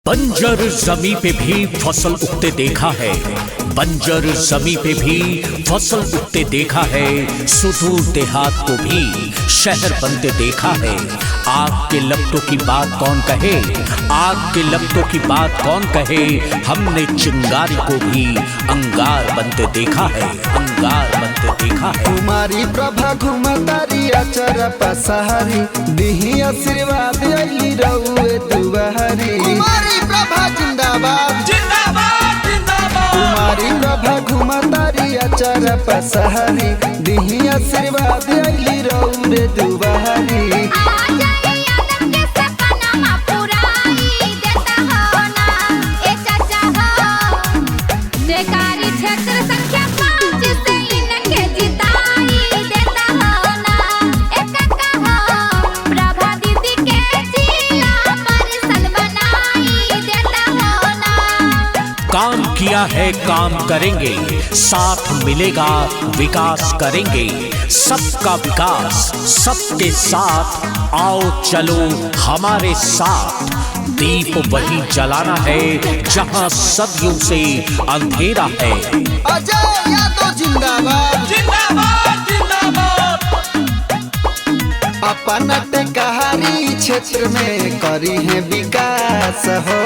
बंजर जमी पे भी फसल उगते देखा है, बंजर जमी पे भी फसल उगते देखा है, सुदूर देहात को भी शहर बनते देखा है। आग के लपटों की बात कौन कहे, आग के लपटों की बात कौन कहे, हमने चिंगारी को भी अंगार बनते देखा है, अंगार बनते देखा है। कुमारी प्रभा घुमतारी अचर पसहरी, दिही आशीर्वाद अली रउए दुआरी। कुमारी प्रभा जिंदाबाद जिंदाबाद जिंदाबाद। कुमारी प्रभा घुमतारी अचर पसहरी, दिही आशीर्वाद अली रउए दुआरी। काम किया है काम करेंगे, साथ मिलेगा विकास करेंगे, सबका विकास सबके साथ, आओ चलो हमारे साथ। दीप वही जलाना है जहां सदियों से अंधेरा है। अजय यादव जिंदाबाद जिंदाबाद जिंदाबाद। अपन टेकहारी क्षेत्र में करी है विकास हो,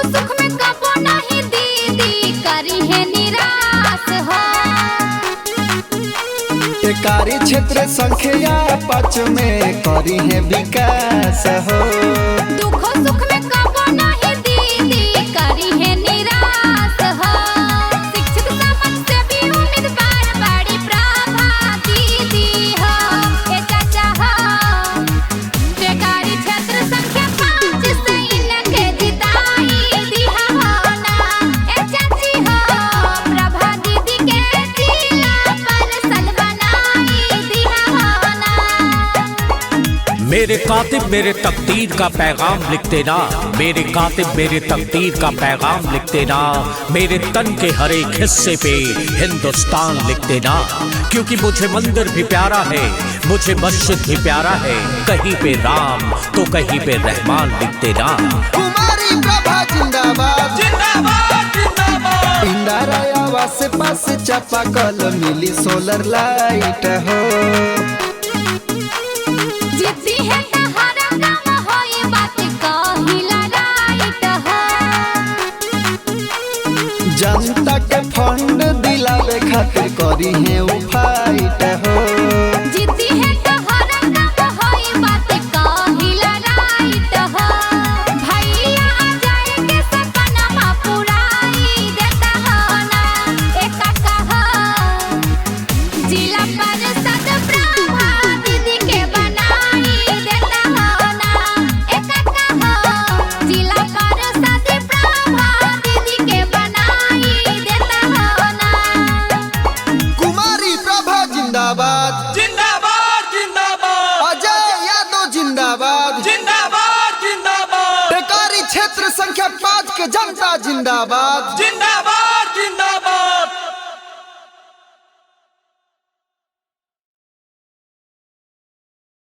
सुख में कबो नहीं दीदी करी है निराश हो। टेकारी क्षेत्र संख्या 5 में करी है विकास हो। दुख सुख में कबो नहीं दीदी करी है निराश हो। शिक्षित समाज से भी उम्मीदवार बड़ी प्रभा दीदी हो। ए चाचा हो टेकारी क्षेत्र संख्या 5 से इनके जिताई दिया हो ना। ए चाची हो प्रभा दीदी के जिला परसल बनाई दिया हो ना। मेरे कातिब मेरे तकदीर का पैगाम लिखते ना, मेरे कातिब मेरे तकदीर का पैगाम लिखते ना, मेरे तन के हर एक हिस्से पे हिंदुस्तान लिखते ना। क्योंकि मुझे मंदिर भी प्यारा है, मुझे मस्जिद भी प्यारा है, कहीं पे राम तो कहीं पे रहमान लिखते ना। कुमारी प्रभा जिंदाबाद जिंदाबाद जिंदाबाद। इंदिरा आवास पास चापाकल मिली सोलर लाइट हो। जिद्दी है तहरा काम होई बात कहिला राइट हो। जनता के फंड दिलावे खातिर करी है वो फाइट हो। जिद्दी है तहरा काम होई बात कहिला राइट हो। भैया आ जाए के सपना पुराई देता हो ना। एक कहा जिला परिषद प्रभा दीदी के बनाई देता हो ना। एक कहा जिला परिषद प्रभा दीदी के बनाई देता हो ना। कुमारी प्रभा जिंदाबाद जिंदाबाद जिंदाबाद। अजय यादव जिंदाबाद जिंदाबाद जिंदाबाद। टेकारी क्षेत्र संख्या 5 के जनता जिंदाबाद जिंदाबाद।